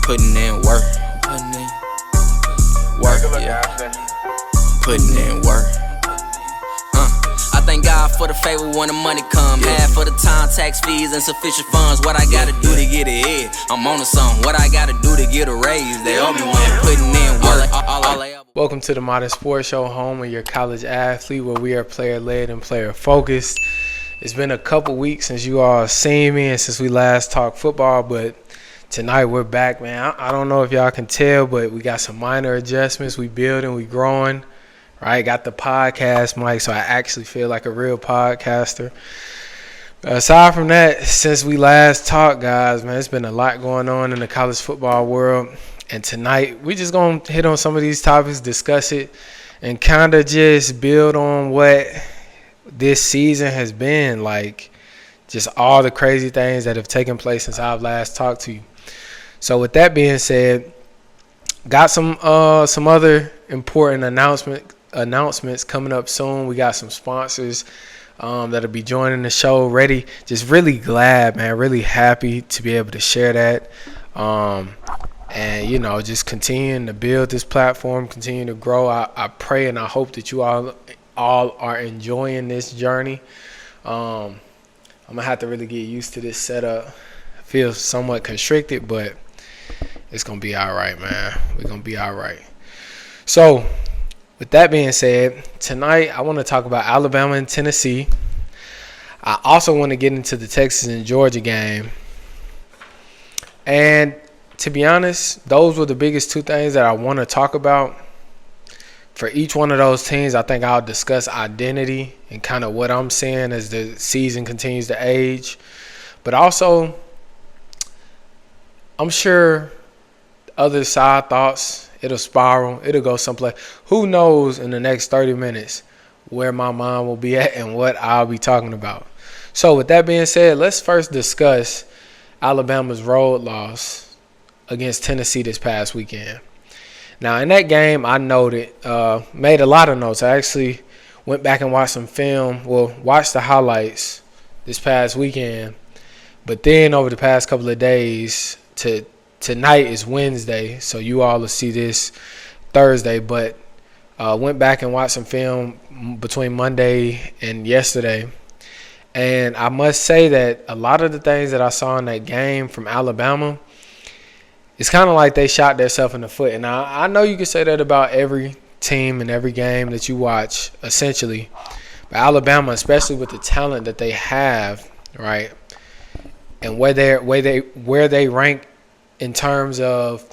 putting in work. Work, yeah. Putting in work. I thank God for the favor when the money come. Half for the time, tax fees, insufficient funds. What I gotta do to get ahead? I'm on to something. What I gotta do to get a raise? They all be one putting in work. Welcome to the Modern Sports Show, home of your college athlete, where we are player-led and player-focused. It's been a couple weeks since you all seen me and since we last talked football, but tonight we're back, man. I don't know if y'all can tell, but we got some minor adjustments. We building, we growing, right? Got the podcast mic, so I actually feel like a real podcaster. Aside from that, since we last talked, guys, man, it's been a lot going on in the college football world. And tonight, we just going to hit on some of these topics, discuss it, and kind of just build on what this season has been, like just all the crazy things that have taken place since I've last talked to you. So with that being said, got some other important announcements coming up soon. We got some sponsors that'll be joining the show ready. Just really glad, man, really happy to be able to share that. And, you know, just continuing to build this platform, continue to grow. I pray and I hope that you all are enjoying this journey. I'm going to have to really get used to this setup. I feel somewhat constricted, but it's going to be all right, man. We're going to be all right. So, with that being said, tonight I want to talk about Alabama and Tennessee. I also want to get into the Texas and Georgia game. And to be honest, those were the biggest two things that I want to talk about. For each one of those teams, I think I'll discuss identity and kind of what I'm seeing as the season continues to age. But also, I'm sure other side thoughts, it'll spiral, it'll go someplace. Who knows in the next 30 minutes where my mind will be at and what I'll be talking about. So with that being said, let's first discuss Alabama's road loss against Tennessee this past weekend. Now, in that game, I noted, made a lot of notes. I actually went back and watched some film, watched the highlights this past weekend. But then over the past couple of days, tonight is Wednesday, so you all will see this Thursday. But went back and watched some film between Monday and yesterday. And I must say that a lot of the things that I saw in that game from Alabama, it's kind of like they shot themselves in the foot. And I know you can say that about every team and every game that you watch, essentially. But Alabama, especially with the talent that they have, right, and where they rank in terms of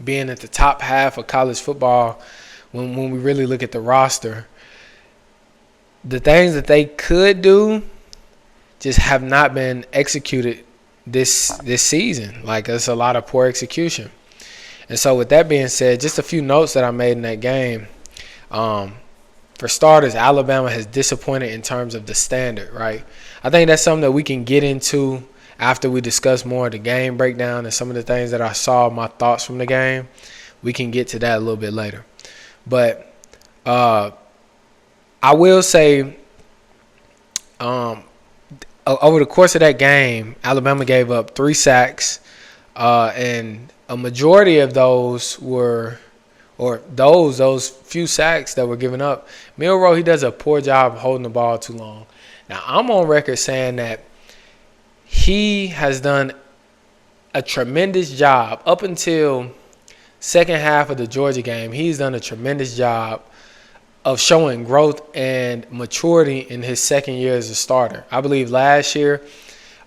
being at the top half of college football, when we really look at the roster, the things that they could do just have not been executed this season. Like, there's a lot of poor execution. And so with that being said, just a few notes that I made in that game. For starters, Alabama has disappointed in terms of the standard, right? I think that's something that we can get into after we discuss more of the game breakdown and some of the things that I saw, my thoughts from the game. We can get to that a little bit later. But I will say, over the course of that game, Alabama gave up 3 sacks, and a majority of those were, or those few sacks that were given up, Milroe, he does a poor job holding the ball too long. Now, I'm on record saying that he has done a tremendous job up until second half of the Georgia game. He's done a tremendous job of showing growth and maturity in his second year as a starter. I believe last year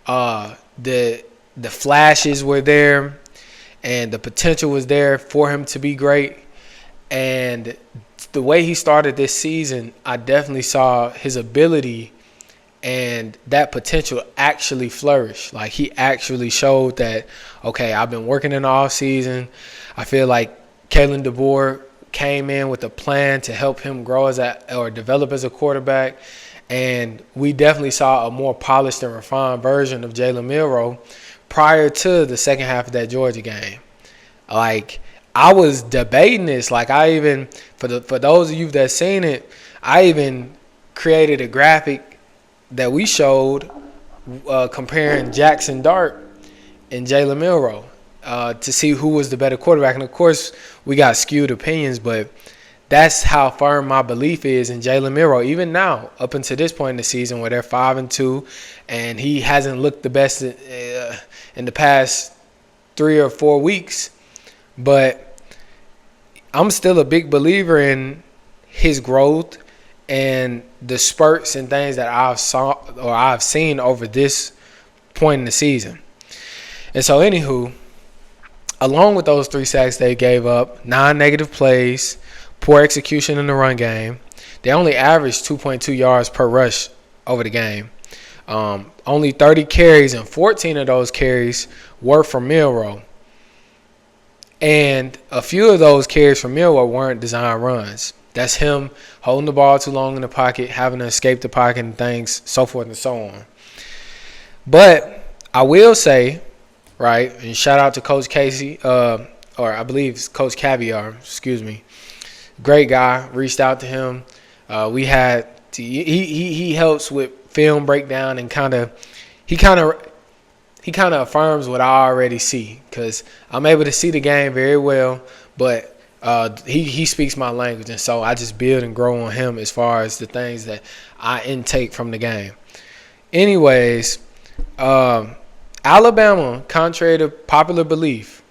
the flashes were there and the potential was there for him to be great. And the way he started this season, I definitely saw his ability and that potential actually flourish. Like, he actually showed that, okay, I've been working in the offseason. I feel like Kalen DeBoer came in with a plan to help him grow or develop as a quarterback. And we definitely saw a more polished and refined version of Jalen Milroe prior to the second half of that Georgia game. Like, I was debating this. Like, I even, for those of you that seen it, I even created a graphic that we showed comparing Jackson Dart and Jalen Milroe. to see who was the better quarterback. And, of course, we got skewed opinions, but that's how firm my belief is in Jalen Milroe. Even now, up until this point in the season where they're 5-2, and he hasn't looked the best in the past 3 or 4 weeks. But I'm still a big believer in his growth and the spurts and things that I've seen over this point in the season. And so, anywho, along with those 3 sacks they gave up, 9 negative plays, poor execution in the run game, they only averaged 2.2 yards per rush over the game. Only 30 carries, and 14 of those carries were from Milroe. And a few of those carries from Milroe weren't design runs. That's him holding the ball too long in the pocket, having to escape the pocket and things, so forth and so on. But I will say, right, and shout out to Coach Casey, or I believe it's Coach Caviar, excuse me. Great guy. Reached out to him. He helps with film breakdown and he kind of affirms what I already see, because I'm able to see the game very well, but he speaks my language, and so I just build and grow on him as far as the things that I intake from the game. Anyways, Alabama, contrary to popular belief,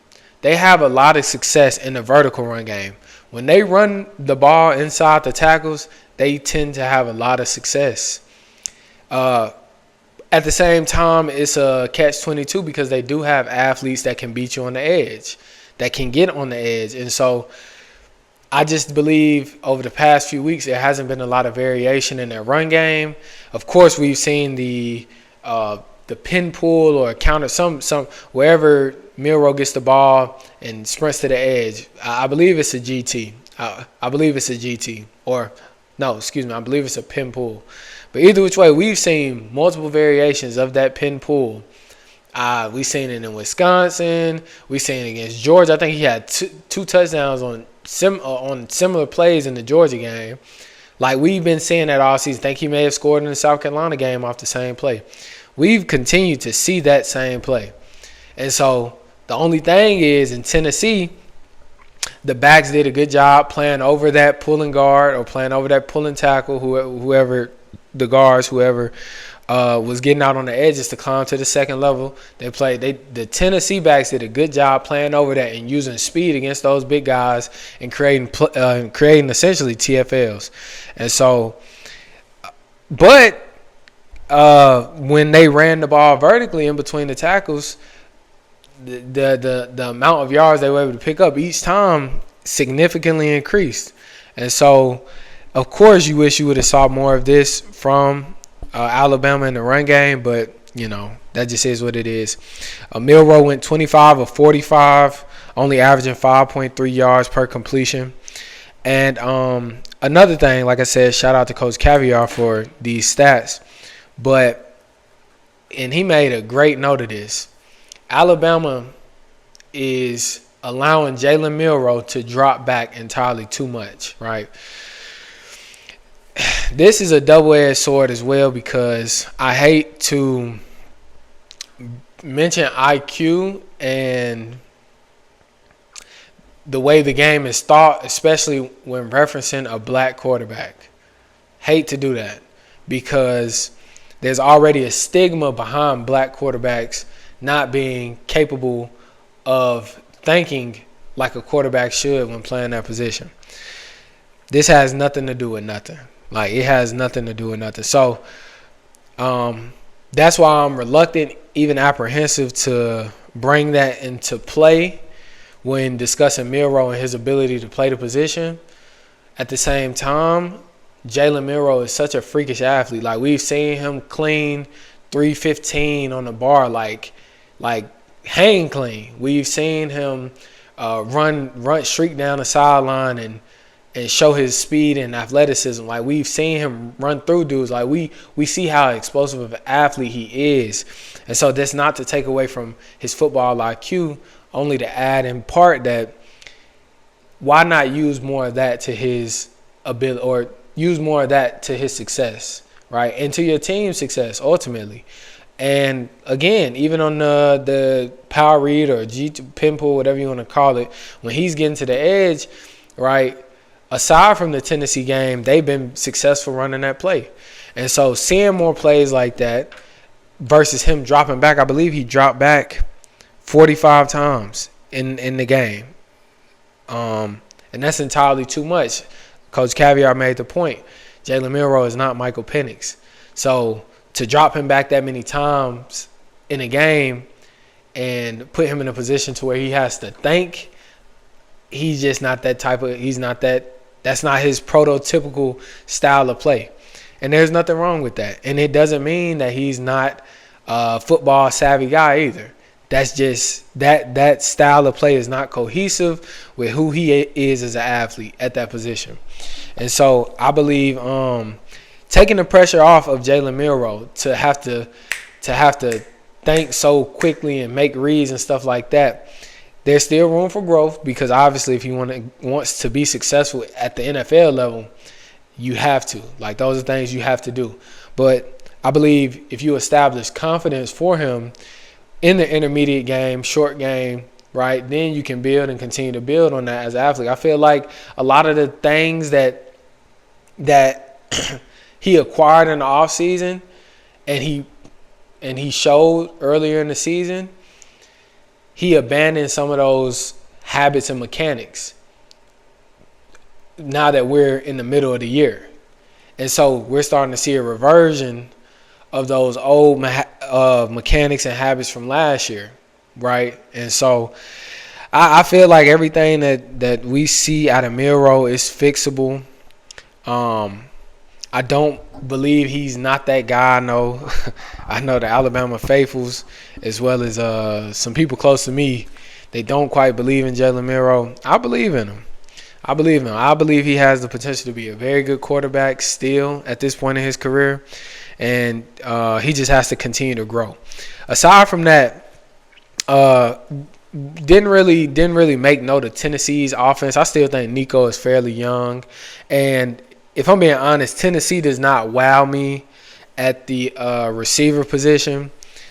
they have a lot of success in the vertical run game. When they run the ball inside the tackles, they tend to have a lot of success. At the same time, it's a catch-22 because they do have athletes that can beat you on the edge, that can get on the edge. And so I just believe over the past few weeks there hasn't been a lot of variation in their run game. Of course, we've seen the pin pull or counter, some wherever Milroe gets the ball and sprints to the edge. I believe it's a GT. I believe it's a GT. I believe it's a pin pull. But either which way, we've seen multiple variations of that pin pull. We've seen it in Wisconsin. We've seen it against Georgia. I think he had two touchdowns on similar plays in the Georgia game. Like, we've been seeing that all season. I think he may have scored in the South Carolina game off the same play. We've continued to see that same play. And so the only thing is, in Tennessee, the backs did a good job playing over that pulling guard or playing over that pulling tackle, whoever the guards, whoever was getting out on the edges to climb to the second level. The Tennessee backs did a good job playing over that and using speed against those big guys and creating essentially TFLs. And so, but when they ran the ball vertically in between the tackles, the amount of yards they were able to pick up each time significantly increased. And so, of course, you wish you would have saw more of this from Alabama in the run game, but, that just is what it is. Milroe went 25 of 45, only averaging 5.3 yards per completion. And another thing, like I said, shout out to Coach Caviar for these stats. And he made a great note of this. Alabama is allowing Jalen Milroe to drop back entirely too much, right? This is a double-edged sword as well, because I hate to mention IQ and the way the game is thought, especially when referencing a black quarterback. Hate to do that, because there's already a stigma behind black quarterbacks not being capable of thinking like a quarterback should when playing that position. This has nothing to do with nothing. Like, it has nothing to do with nothing. So that's why I'm reluctant, even apprehensive, to bring that into play when discussing Milroe and his ability to play the position. At the same time, Jalen Milroe is such a freakish athlete. Like, we've seen him clean 315 on the bar, like hang clean. We've seen him run streak down the sideline and show his speed and athleticism. Like, we've seen him run through dudes. Like, we see how explosive of an athlete he is. And so that's not to take away from his football IQ, only to add in part that why not use more of that to his ability, or use more of that to his success, right? And to your team's success ultimately. And again, even on the power read or pinpool, whatever you want to call it, when he's getting to the edge, right, aside from the Tennessee game, they've been successful running that play. And so seeing more plays like that versus him dropping back, I believe he dropped back 45 times in the game. And that's entirely too much. Coach Caviar made the point. Jalen Milroe is not Michael Penix. So to drop him back that many times in a game and put him in a position to where he has to think, he's just not that type of – that's not his prototypical style of play. And there's nothing wrong with that. And it doesn't mean that he's not a football savvy guy either. That's just that style of play is not cohesive with who he is as an athlete at that position. And so I believe taking the pressure off of Jalen Milroe to have to think so quickly and make reads and stuff like that, there's still room for growth, because obviously if he wants to be successful at the NFL level, you have to. Like, those are things you have to do. But I believe if you establish confidence for him in the intermediate game, short game, right, then you can build and continue to build on that as an athlete. I feel like a lot of the things that he acquired in the offseason and he showed earlier in the season, he abandoned some of those habits and mechanics now that we're in the middle of the year. And so we're starting to see a reversion of those old mechanics and habits from last year, right? And so I feel like everything that we see out of Milroe is fixable. I don't believe he's not that guy. I know the Alabama faithfuls, as well as some people close to me, they don't quite believe in Jalen Milroe. I believe in him. I believe he has the potential to be a very good quarterback still at this point in his career, and he just has to continue to grow. Aside from that, didn't really make note of Tennessee's offense. I still think Nico is fairly young, and if I'm being honest, Tennessee does not wow me at the receiver position.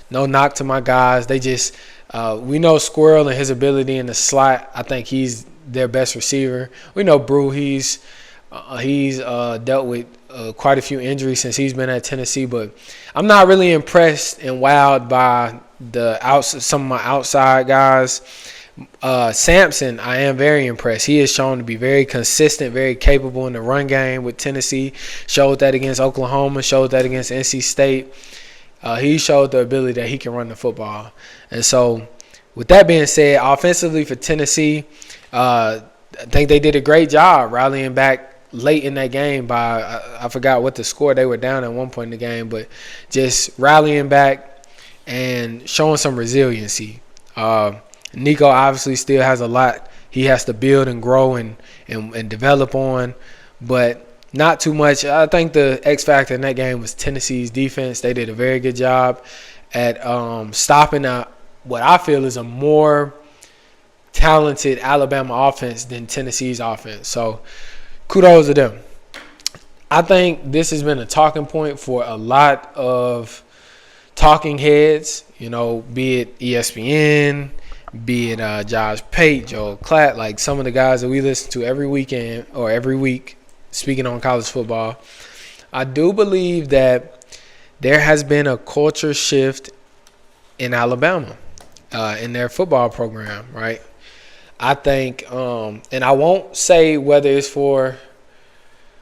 No knock to my guys. They just we know Squirrel and his ability in the slot. I think he's their best receiver. We know Brew. He's dealt with quite a few injuries since he's been at Tennessee, but I'm not really impressed and wowed by some of my outside guys. Sampson, I am very impressed. He is shown to be very consistent, very capable in the run game with Tennessee. Showed that against Oklahoma, showed that against NC State. He showed the ability that he can run the football. And so with that being said, offensively for Tennessee, I think they did a great job rallying back late in that game by, I forgot what the score. They were down at one point in the game, but just rallying back and showing some resiliency. Nico obviously still has a lot he has to build and grow and develop on, but not too much. I think the X factor in that game was Tennessee's defense. They did a very good job at stopping what I feel is a more talented Alabama offense than Tennessee's offense. So kudos to them. I think this has been a talking point for a lot of talking heads, be it ESPN, be it Josh Pate, Joel Klatt, like some of the guys that we listen to every weekend or every week speaking on college football. I do believe that there has been a culture shift in Alabama in their football program, right? I think, and I won't say whether it's for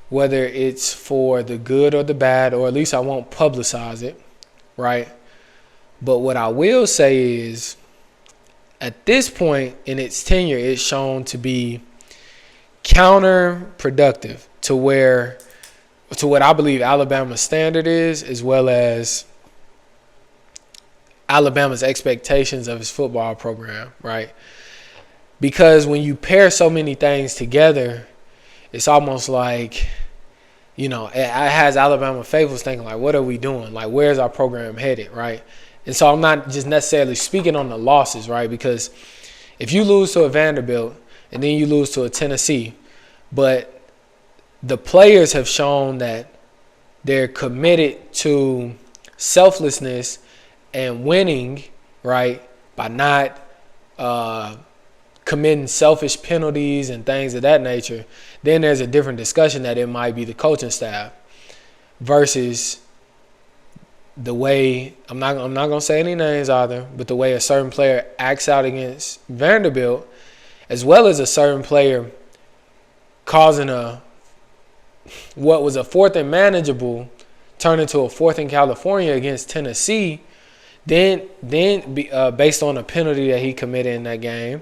the good or the bad, or at least I won't publicize it, right? But what I will say is, at this point in its tenure, it's shown to be counterproductive to what I believe Alabama's standard is, as well as Alabama's expectations of its football program, right? Because when you pair so many things together, it's almost like, it has Alabama faithfuls thinking, like, what are we doing? Like, where's our program headed, right? And so I'm not just necessarily speaking on the losses, right? Because if you lose to a Vanderbilt and then you lose to a Tennessee, but the players have shown that they're committed to selflessness and winning, right, by not committing selfish penalties and things of that nature, then there's a different discussion that it might be the coaching staff versus the way, I'm not gonna say any names either, but the way a certain player acts out against Vanderbilt, as well as a certain player causing what was a 4th and manageable turn into a 4th in California against Tennessee, then based on a penalty that he committed in that game,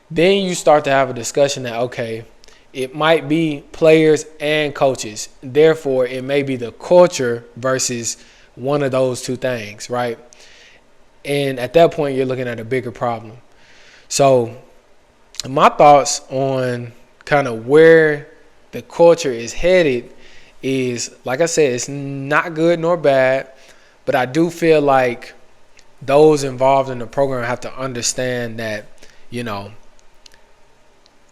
then you start to have a discussion that, okay, it might be players and coaches. Therefore, it may be the culture versus one of those two things, right? And at that point, you're looking at a bigger problem. So my thoughts on kind of where the culture is headed is, like I said, it's not good nor bad, but I do feel like those involved in the program have to understand that,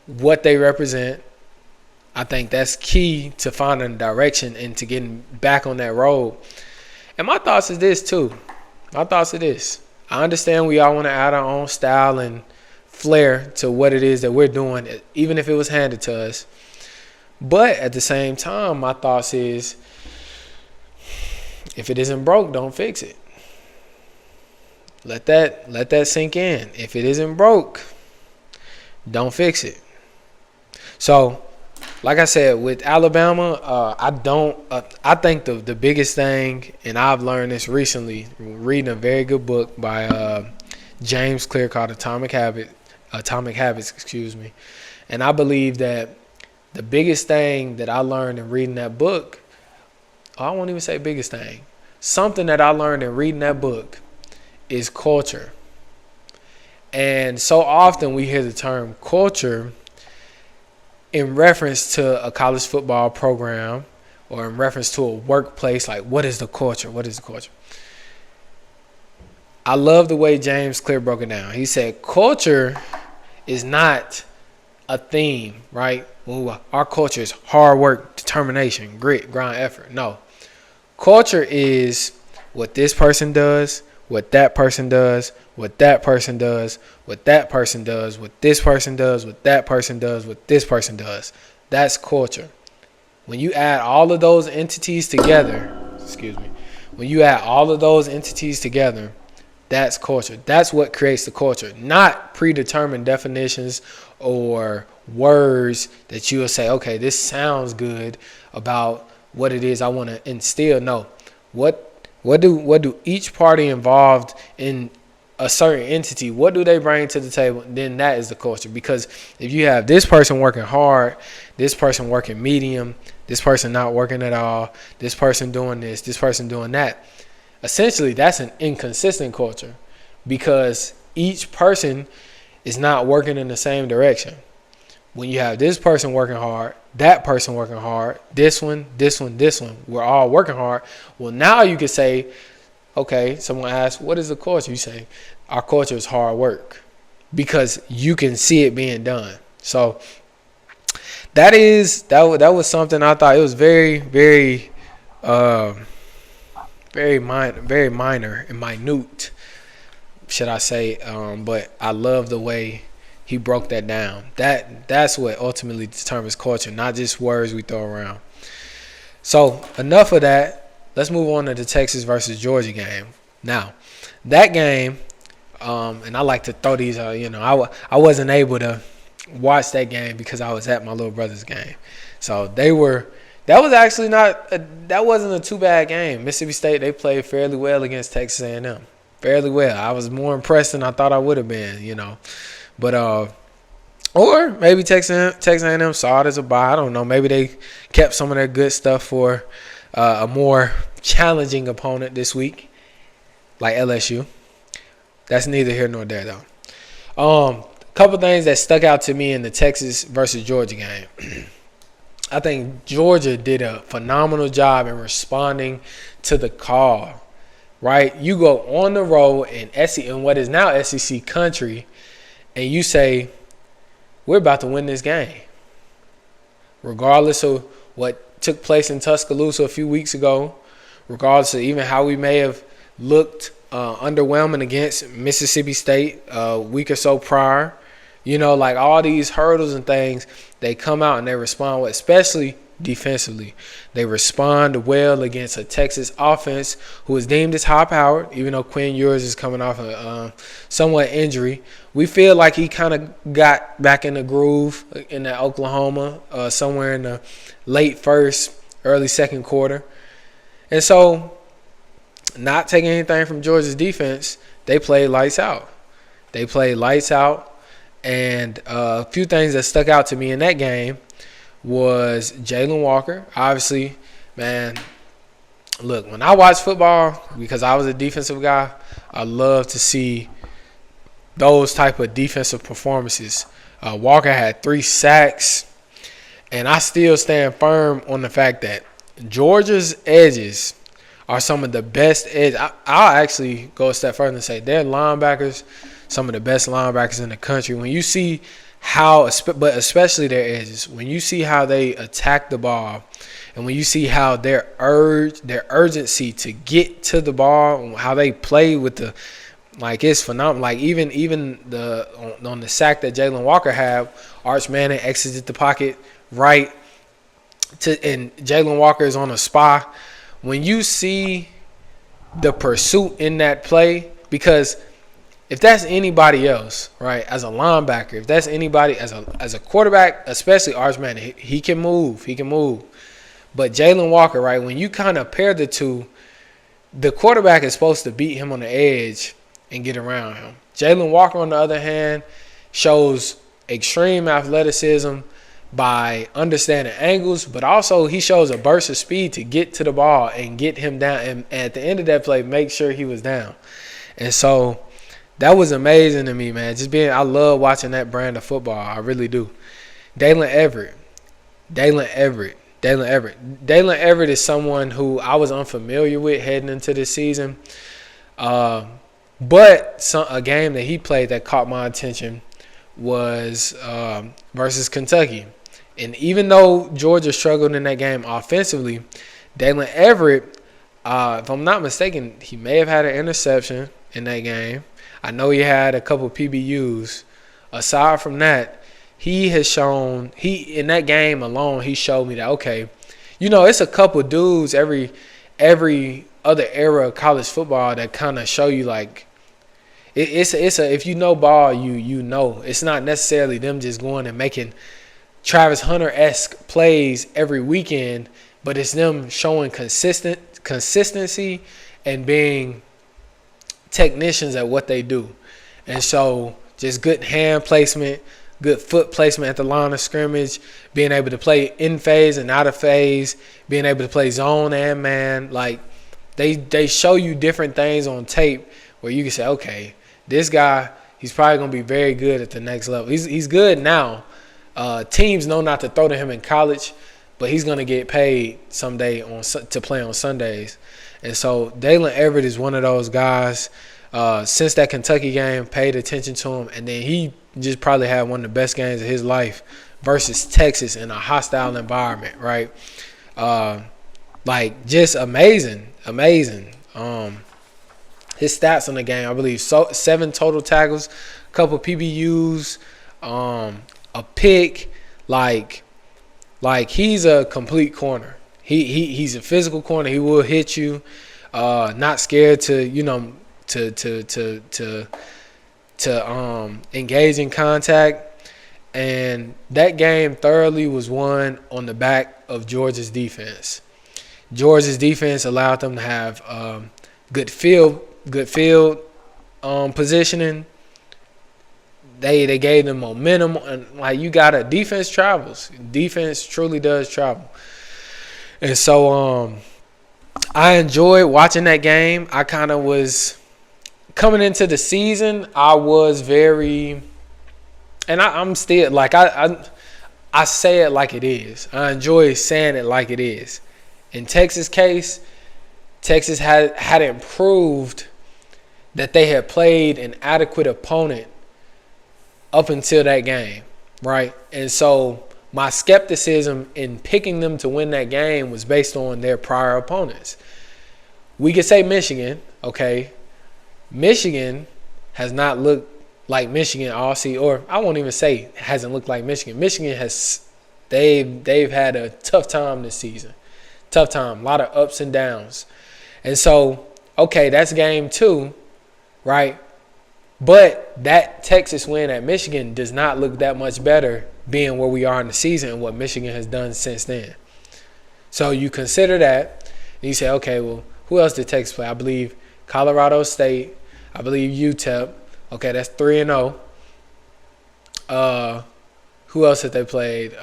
what they represent. I think that's key to finding direction and to getting back on that road. And my thoughts is this too. I understand we all want to add our own style and flair to what it is that we're doing, even if it was handed to us. But at the same time, my thoughts is, if it isn't broke, don't fix it. Let that sink in. If it isn't broke, don't fix it. So, like I said, with Alabama, I think the biggest thing, and I've learned this recently, reading a very good book by James Clear called Atomic Habits, and I believe that the biggest thing that I learned in reading that book, I won't even say biggest thing, something that I learned in reading that book is culture. And so often we hear the term culture in reference to a college football program or in reference to a workplace, like what is the culture? What is the culture? I love the way James Clear broke it down. He said culture is not a theme, right? Our culture is hard work, determination, grit, grind, effort. No. Culture is what this person does, what that person does, what that person does, what that person does, what this person does, what that person does, what this person does. That's culture. When you add all of those entities together, that's culture. That's what creates the culture, not predetermined definitions or words that you will say, okay, this sounds good about what it is I want to instill. No. What do each party involved in a certain entity, what do they bring to the table? Then that is the culture. Because if you have this person working hard, this person working medium, this person not working at all, this person doing this, this person doing that, essentially that's an inconsistent culture because each person is not working in the same direction. When you have this person working hard, that person working hard, this one, we're all working hard. Well, now you can say, okay, someone asks, what is the culture? You say, our culture is hard work because you can see it being done. So that was something I thought it was very, very, very minor and minute, should I say. But I love the way he broke that down. That's what ultimately determines culture, not just words we throw around. So enough of that. Let's move on to the Texas versus Georgia game. Now, that game, and I like to throw these out, I wasn't able to watch that game because I was at my little brother's game. So that wasn't a too bad game. Mississippi State, they played fairly well against Texas A&M. Fairly well. I was more impressed than I thought I would have been, But, or maybe Texas A&M saw it as a bye. I don't know. Maybe they kept some of their good stuff for a more challenging opponent this week, like LSU. That's neither here nor there, though. A couple things that stuck out to me in the Texas versus Georgia game. I think Georgia did a phenomenal job in responding to the call, right? You go on the road in what is now SEC country, and you say, we're about to win this game. Regardless of what took place in Tuscaloosa a few weeks ago, regardless of even how we may have looked underwhelming against Mississippi State a week or so prior. You know, like all these hurdles and things, they come out and they respond well, especially defensively. They respond well against a Texas offense who is deemed as high-powered, even though Quinn Ewers is coming off a somewhat injury. We feel like he kind of got back in the groove in that Oklahoma, somewhere in the late first, early second quarter. And so, not taking anything from Georgia's defense, they played lights out. And a few things that stuck out to me in that game was Jalen Walker. Obviously, man, look, when I watch football, because I was a defensive guy, I love to see those type of defensive performances. Walker had 3 sacks, and I still stand firm on the fact that Georgia's edges are some of the best edges. I'll actually go a step further and say their linebackers, some of the best linebackers in the country. When you see how, but especially their edges, when you see how they attack the ball, and when you see how their urgency to get to the ball, how they play with the, like, it's phenomenal. Like even on the sack that Jalen Walker had, Arch Manning exited the pocket right and Jalen Walker is on a spy. When you see the pursuit in that play, because if that's anybody else, right, as a linebacker, if that's anybody as a quarterback, especially Arch Manning, he can move. But Jalen Walker, right, when you kind of pair the two, the quarterback is supposed to beat him on the edge and get around him. Jalen Walker, on the other hand, shows extreme athleticism by understanding angles, but also he shows a burst of speed to get to the ball and get him down, and at the end of that play, make sure he was down. And so that was amazing to me, man. I love watching that brand of football. I really do. Dalen Everett is someone who I was unfamiliar with heading into this season. But a game that he played that caught my attention was versus Kentucky. And even though Georgia struggled in that game offensively, Dalen Everett, if I'm not mistaken, he may have had an interception in that game. I know he had a couple PBUs. Aside from that, he has shown – in that game alone, he showed me that, okay, you know, it's a couple dudes every other era of college football that kind of show you, like, if you know ball, you know. It's not necessarily them just going and making Travis Hunter-esque plays every weekend, but it's them showing consistency and being technicians at what they do. And so just good hand placement, good foot placement at the line of scrimmage, being able to play in phase and out of phase, being able to play zone and man. Like, they show you different things on tape where you can say, okay, this guy, he's probably going to be very good at the next level. He's good now. Teams know not to throw to him in college, but he's going to get paid someday to play on Sundays. And so Dalen Everett is one of those guys, since that Kentucky game, paid attention to him. And then he just probably had one of the best games of his life versus Texas in a hostile environment, right? Like, just amazing. His stats on the game, I believe, 7 total tackles, a couple PBUs, a pick. Like he's a complete corner. He's a physical corner. He will hit you. Not scared to engage in contact. And that game thoroughly was won on the back of Georgia's defense. Georgia's defense allowed them to have good field positioning. They gave them momentum, and like, you got a defense travels. Defense truly does travel. And so I enjoyed watching that game. I kind of was coming into the season. I was very, and I'm still, like, I say it like it is. I enjoy saying it like it is. In Texas' case, Texas hadn't proved that they had played an adequate opponent up until that game, right? And so my skepticism in picking them to win that game was based on their prior opponents. we could say Michigan, okay. Michigan has not looked like Michigan all season, or I won't even say hasn't looked like Michigan. Michigan has they've had a tough time this season. Tough time, a lot of ups and downs. And so, okay, that's game 2, right? But that Texas win at Michigan does not look that much better being where we are in the season and what Michigan has done since then. So you consider that, and you say, okay, well, who else did Texas play? I believe Colorado State. I believe UTEP. Okay, that's 3-0. Who else have they played?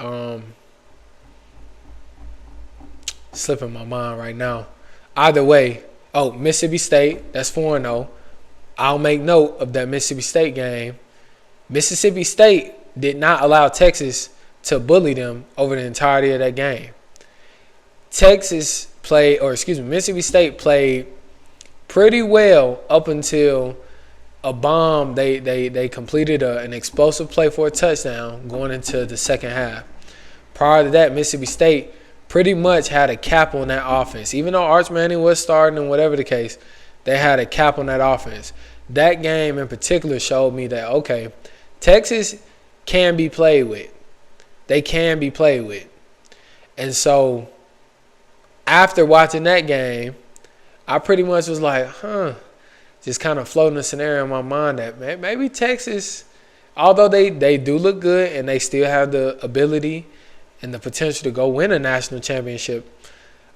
Slipping my mind right now. Either way, Mississippi State, that's 4-0. I'll make note of that Mississippi State game. Mississippi State did not allow Texas to bully them over the entirety of that game. Mississippi State played pretty well up until a bomb. They completed an explosive play for a touchdown going into the second half. Prior to that, Mississippi State pretty much had a cap on that offense. Even though Arch Manning was starting and whatever the case, they had a cap on that offense. That game in particular showed me that, okay, Texas can be played with. They can be played with. And so after watching that game, I pretty much was like, just kind of floating a scenario in my mind that maybe Texas, although they do look good and they still have the ability and the potential to go win a national championship,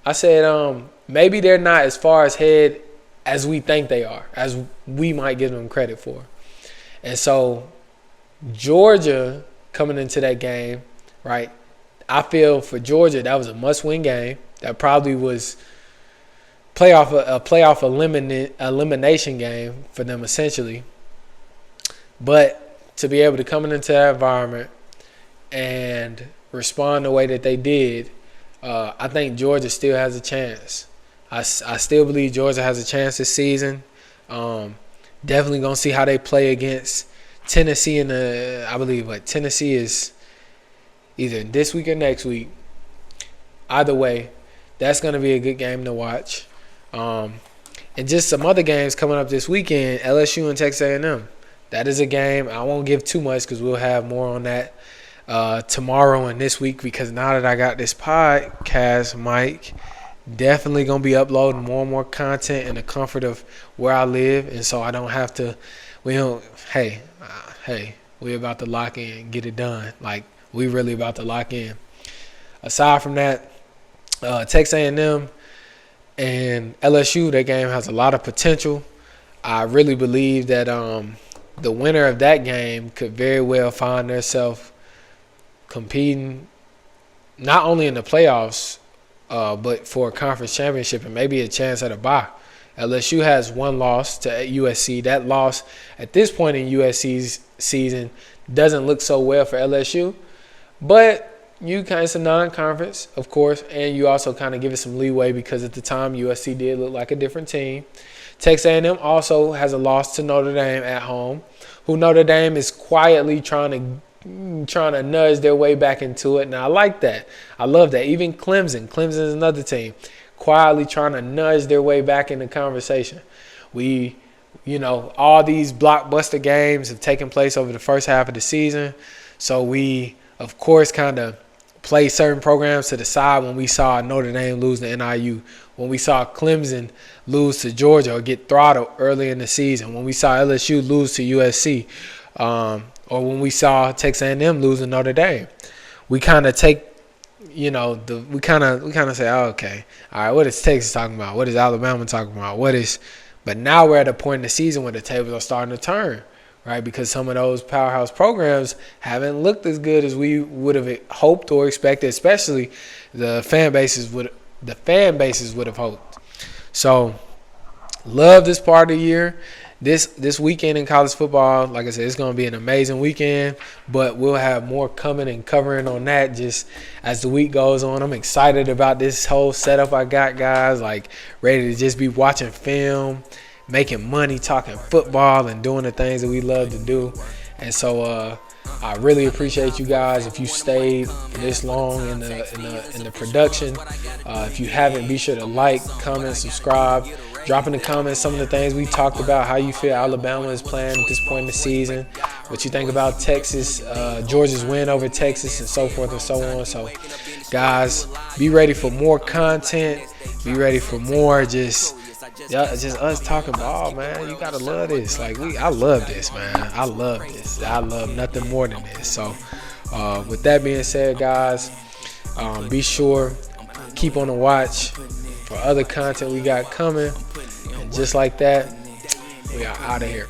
I said maybe they're not as far ahead as we think they are, as we might give them credit for. And so Georgia coming into that game, right, I feel for Georgia that was a must-win game. That probably was a playoff elimination game for them essentially. But to be able to come into that environment and respond the way that they did, I think Georgia still has a chance. I still believe Georgia has a chance this season. Definitely going to see how they play against Tennessee I believe Tennessee is either this week or next week. Either way, that's going to be a good game to watch. And just some other games coming up this weekend, LSU and Texas A&M. That is a game. I won't give too much because we'll have more on that tomorrow and this week, because now that I got this podcast mic, definitely going to be uploading more and more content in the comfort of where I live. And so I don't have to – we about to lock in, get it done. Like, we really about to lock in. Aside from that, Texas A&M and LSU, that game has a lot of potential. I really believe that the winner of that game could very well find themselves competing not only in the playoffs, but for a conference championship and maybe a chance at a bye. LSU has one loss to USC. That loss at this point in USC's season doesn't look so well for LSU, but it's a non-conference, of course, and you also kind of give it some leeway because at the time USC did look like a different team. Texas A&M also has a loss to Notre Dame at home, who Notre Dame is quietly trying to nudge their way back into it, and I like that. I love that. Even Clemson is another team, quietly trying to nudge their way back in the conversation. All these blockbuster games have taken place over the first half of the season, so we, of course, kind of play certain programs to the side when we saw Notre Dame lose to NIU, when we saw Clemson lose to Georgia or get throttled early in the season, when we saw LSU lose to USC, or when we saw Texas A&M lose to Notre Dame. We kind of take, we kind of say, oh, okay, all right, what is Texas talking about? What is Alabama talking about? But now we're at a point in the season where the tables are starting to turn, right? Because some of those powerhouse programs haven't looked as good as we would have hoped or expected, especially the fan bases would have hoped. So, love this part of the year. This weekend in college football, like I said, it's going to be an amazing weekend, but we'll have more coming and covering on that just as the week goes on. I'm excited about this whole setup I got, guys, like ready to just be watching film, making money, talking football, and doing the things that we love to do. And so I really appreciate you guys. If you stayed this long in the production, if you haven't, be sure to like, comment, subscribe. Drop in the comments some of the things we talked about, how you feel Alabama is playing at this point in the season, what you think about Texas, Georgia's win over Texas, and so forth and so on. So, guys, be ready for more content. Be ready for more just us talking ball, man. You gotta love this. I love this, man. I love this. I love nothing more than this. So, with that being said, guys, be sure keep on the watch for other content we got coming. And just like that, we are out of here.